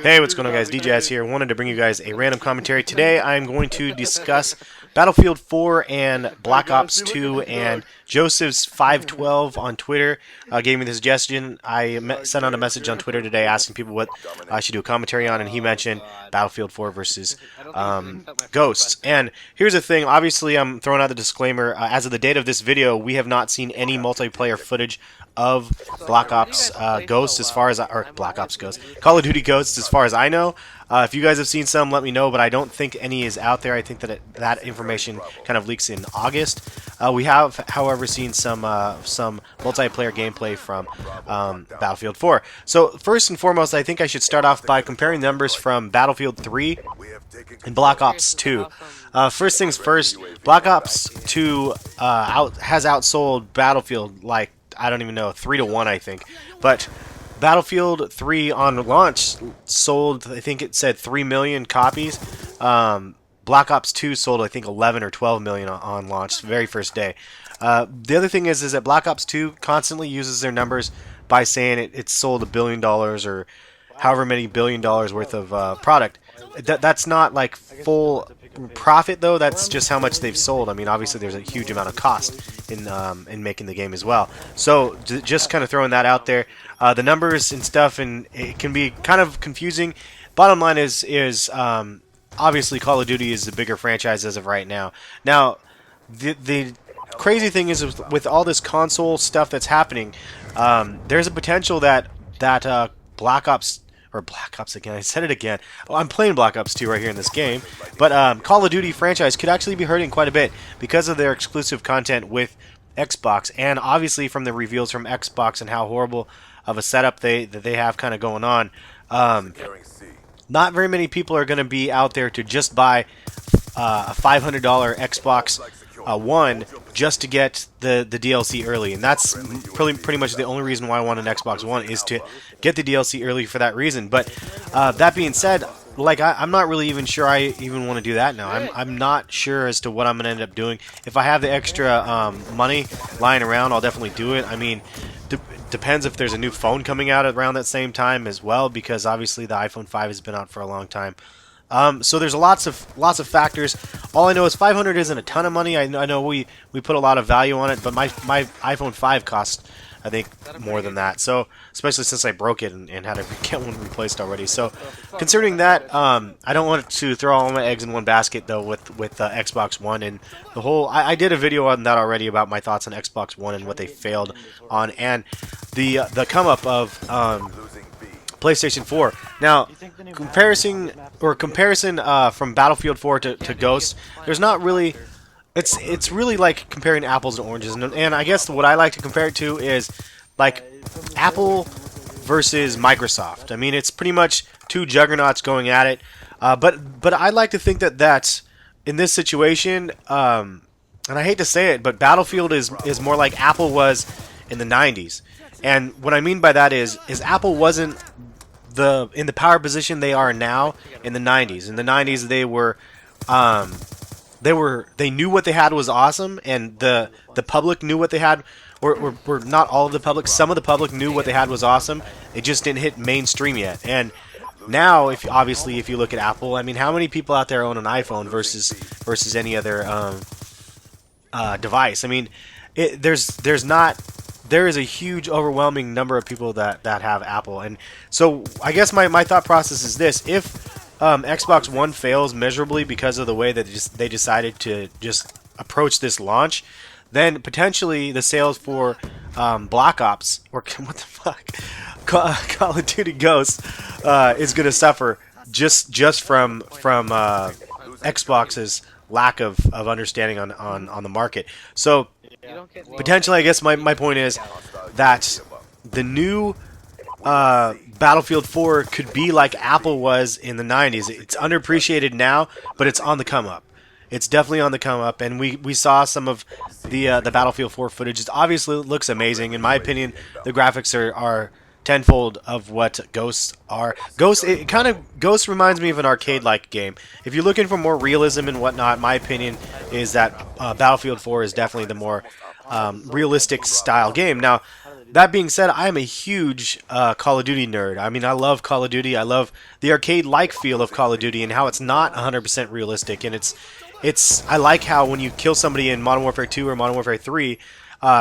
Hey, what's going on, guys? DJS here. Wanted to bring you guys a random commentary. Today I'm going to discuss Battlefield 4 and Black Ops 2, and Joseph's 512 on Twitter gave me the suggestion. I sent out a message on Twitter today asking people what I should do a commentary on, and he mentioned Battlefield 4 versus Ghosts. And here's the thing, obviously I'm throwing out the disclaimer, as of the date of this video, we have not seen any multiplayer footage of Black Ops Ghosts as far as or Black Ops Ghosts, Call of Duty Ghosts as far as I know. If you guys have seen some, let me know, but I don't think any is out there. I think that that information kind of leaks in August. We have, however, seen some multiplayer gameplay from Battlefield 4. So first and foremost, I think I should start off by comparing numbers from Battlefield 3 and Black Ops 2. First things first, Black Ops 2 has outsold Battlefield like, I don't even know, 3-1, I think. But Battlefield 3 on launch sold, I think it said 3 million copies. Black Ops 2 sold, I think, 11 or 12 million on launch, very first day. The other thing is that Black Ops 2 constantly uses their numbers by saying it sold $1 billion or however many $1 billion worth of product. That's not like full profit, though. That's just how much they've sold. I mean, obviously there's a huge amount of cost in making the game as well. So just kind of throwing that out there. The numbers and stuff, and it can be kind of confusing. Bottom line is obviously Call of Duty is the bigger franchise as of right now. Now, the crazy thing is with all this console stuff that's happening, there's a potential that Black Ops again. I said it again. Oh, I'm playing Black Ops 2 right here in this game. But Call of Duty franchise could actually be hurting quite a bit because of their exclusive content with Xbox, and obviously from the reveals from Xbox and how horrible of a setup that they have kind of going on. Not very many people are going to be out there to just buy a $500 Xbox One just to get the DLC early, and that's pretty much the only reason why I want an Xbox One, is to get the DLC early for that reason. But that being said, like I'm not really even sure I even want to do that now. I'm not sure as to what I'm gonna end up doing. If I have the extra money lying around, I'll definitely do it. I mean, depends if there's a new phone coming out around that same time as well, because obviously the iPhone 5 has been out for a long time. So there's lots of factors. All I know is 500 isn't a ton of money. I know we put a lot of value on it, but my iPhone 5 cost, I think, more than that. So especially since I broke it and had to get one replaced already. So considering that, I don't want to throw all my eggs in one basket though with Xbox One and the whole. I did a video on that already about my thoughts on Xbox One and what they failed on, and the come up of PlayStation 4. Now, comparison from Battlefield 4 to Ghost, there's not really. It's really like comparing apples and oranges, and I guess what I like to compare it to is like Apple versus Microsoft. I mean, it's pretty much two juggernauts going at it. But I like to think that in this situation, and I hate to say it, but Battlefield is more like Apple was in the 90s. And what I mean by that is Apple wasn't in the power position they are now in the 90s. In the 90s, they knew what they had was awesome, and the public knew what they had, or not all of the public, some of the public knew what they had was awesome. It just didn't hit mainstream yet. And now, if you look at Apple, I mean, how many people out there own an iPhone versus any other device? I mean, there is a huge, overwhelming number of people that have Apple. And so I guess my thought process is this: if Xbox One fails miserably because of the way that they decided to just approach this launch, then potentially the sales for Black Ops, or what the fuck, Call of Duty Ghosts, is going to suffer just from Xbox's lack of understanding on the market. So potentially, I guess my point is that the new Battlefield 4 could be like Apple was in the 90s. It's underappreciated now, but it's on the come up. It's definitely on the come up, and we saw some of the Battlefield 4 footage. It obviously looks amazing. In my opinion, the graphics are tenfold of what Ghosts are. Ghost reminds me of an arcade-like game. If you're looking for more realism and whatnot, my opinion is that Battlefield 4 is definitely the more realistic style game. Now, that being said, I am a huge Call of Duty nerd. I mean, I love Call of Duty. I love the arcade-like feel of Call of Duty and how it's not 100% realistic. And I like how when you kill somebody in Modern Warfare 2 or Modern Warfare 3,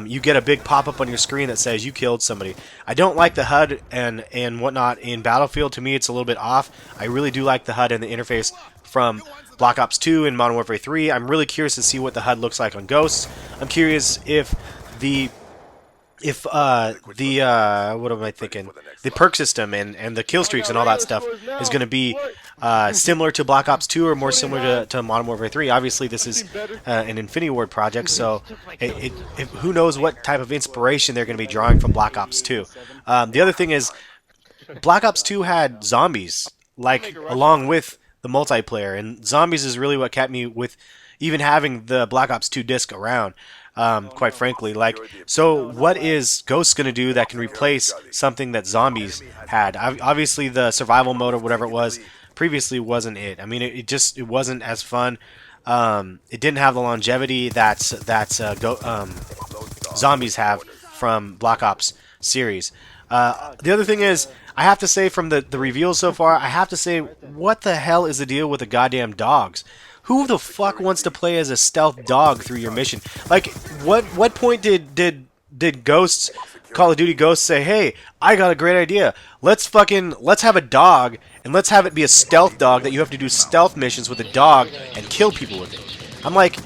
you get a big pop-up on your screen that says you killed somebody. I don't like the HUD and whatnot in Battlefield. To me, it's a little bit off. I really do like the HUD and the interface from Black Ops 2 and Modern Warfare 3. I'm really curious to see what the HUD looks like on Ghosts. I'm curious if the what am I thinking? The perk system and the kill streaks and all that stuff is going to be similar to Black Ops 2 or more similar to Modern Warfare 3. Obviously, this is an Infinity Ward project, so who knows what type of inspiration they're going to be drawing from Black Ops 2. The other thing is, Black Ops 2 had zombies, like, along with the multiplayer, and zombies is really what kept me with even having the Black Ops 2 disc around. Quite frankly, like, so what is Ghost going to do that can replace something that zombies had? Obviously, the survival mode or whatever it was previously wasn't it. I mean, it wasn't as fun. It didn't have the longevity that zombies have from Black Ops series. The other thing is, I have to say from the reveals so far, I have to say, what the hell is the deal with the goddamn dogs? Who the fuck wants to play as a stealth dog through your mission? Like, what point did Ghosts, Call of Duty Ghosts say, hey, I got a great idea. Let's have a dog, and let's have it be a stealth dog that you have to do stealth missions with a dog and kill people with it. I'm like,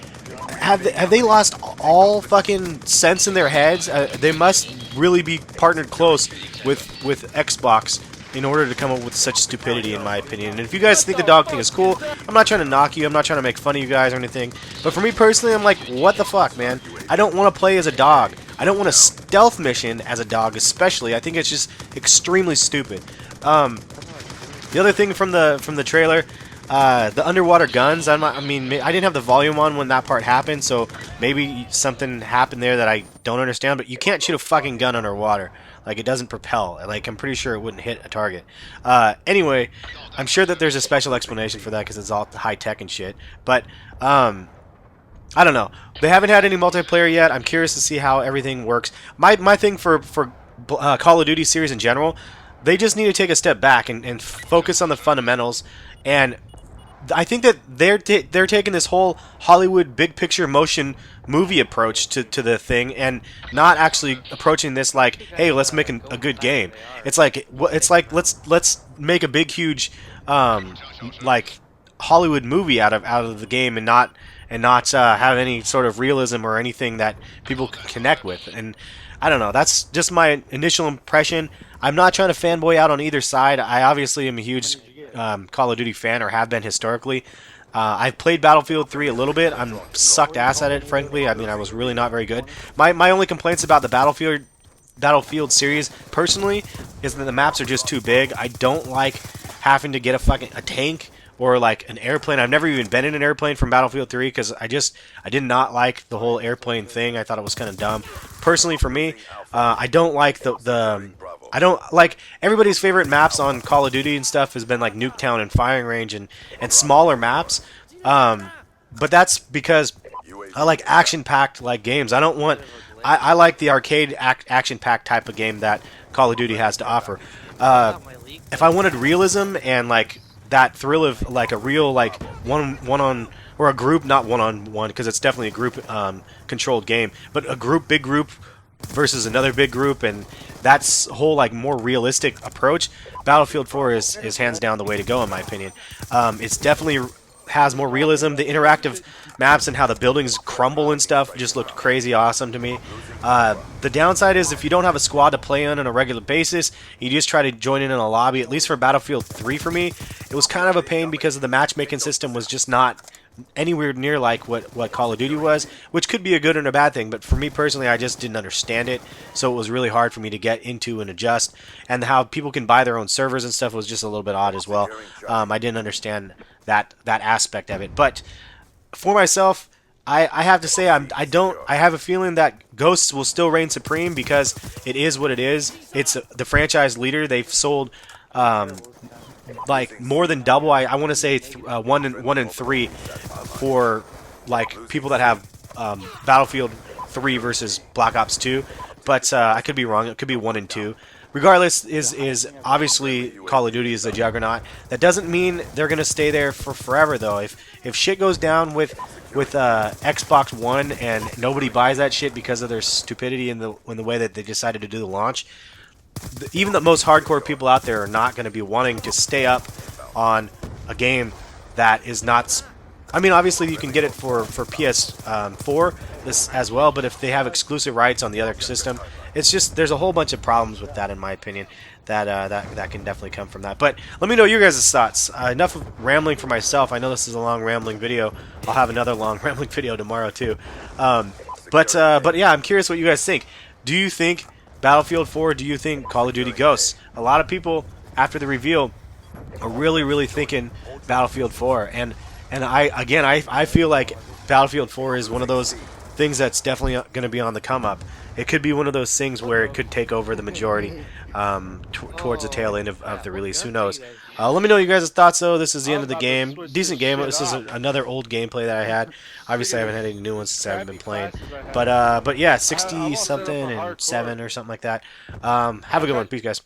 have they lost all fucking sense in their heads? They must really be partnered close with Xbox in order to come up with such stupidity, in my opinion. And if you guys think the dog thing is cool, I'm not trying to knock you, I'm not trying to make fun of you guys or anything, but for me personally, I'm like, what the fuck, man? I don't want to play as a dog. I don't want a stealth mission as a dog, especially. I think it's just extremely stupid. The other thing from the trailer, the underwater guns, I mean, I didn't have the volume on when that part happened, so maybe something happened there that I don't understand, but you can't shoot a fucking gun underwater. Like, it doesn't propel. Like, I'm pretty sure it wouldn't hit a target. Anyway, I'm sure that there's a special explanation for that because it's all high-tech and shit. But, I don't know. They haven't had any multiplayer yet. I'm curious to see how everything works. My thing for Call of Duty series in general, they just need to take a step back and focus on the fundamentals. And I think that they're taking this whole Hollywood big picture motion movie approach to the thing and not actually approaching this like, hey, let's make a good game. It's like let's make a big huge like Hollywood movie out of the game and not have any sort of realism or anything that people can connect with. And I don't know. That's just my initial impression. I'm not trying to fanboy out on either side. I obviously am a huge Call of Duty fan, or have been historically. I've played Battlefield 3 a little bit. I'm sucked ass at it, frankly. I mean, I was really not very good. My only complaints about the Battlefield series, personally, is that the maps are just too big. I don't like having to get a tank or like an airplane. I've never even been in an airplane from Battlefield 3 because I did not like the whole airplane thing. I thought it was kind of dumb. Personally, for me, I don't like I don't like everybody's favorite maps on Call of Duty and stuff has been like Nuketown and Firing Range and smaller maps. But that's because I like action-packed like games. I like the arcade action-packed type of game that Call of Duty has to offer. If I wanted realism and like that thrill of like a real like one on or a group, not one-on-one because it's definitely a group controlled game, but a big group versus another big group, and that's whole like more realistic approach, Battlefield 4 is hands down the way to go, in my opinion. It's definitely has more realism. The interactive maps and how the buildings crumble and stuff just looked crazy awesome to me. The downside is if you don't have a squad to play on a regular basis, you just try to join in a lobby. At least for Battlefield 3 for me, it was kind of a pain because of the matchmaking system was just not anywhere near like what Call of Duty was, which could be a good and a bad thing, but for me personally, I just didn't understand it, so it was really hard for me to get into and adjust, and how people can buy their own servers and stuff was just a little bit odd as well. I didn't understand that aspect of it, but for myself, I have to say I have a feeling that Ghosts will still reign supreme because it is what it is. It's the franchise leader. They've sold like more than double. I want to say 1 and 3 for like people that have Battlefield 3 versus Black Ops 2. but I could be wrong. It could be 1 and 2. Regardless, is obviously Call of Duty is the juggernaut. That doesn't mean they're gonna stay there for forever, though. If shit goes down with Xbox One and nobody buys that shit because of their stupidity in the way that they decided to do the launch, even the most hardcore people out there are not going to be wanting to stay up on a game that is not. I mean, obviously you can get it for PS4 this as well, but if they have exclusive rights on the other system, it's just there's a whole bunch of problems with that, in my opinion. That can definitely come from that. But let me know your guys' thoughts. Enough of rambling for myself. I know this is a long rambling video. I'll have another long rambling video tomorrow too. But yeah, I'm curious what you guys think. Do you think Battlefield 4? Do you think Call of Duty Ghosts? A lot of people after the reveal are really thinking Battlefield 4, and I feel like Battlefield 4 is one of those things that's definitely going to be on the come up. It could be one of those things where it could take over the majority towards the tail end of the release. Who knows? Let me know your guys' thoughts, though. This is the end of the game. Decent game. This is another old gameplay that I had. Obviously, I haven't had any new ones since I haven't been playing. But yeah, 60-something and 7 or something like that. Have a good one. Peace, guys.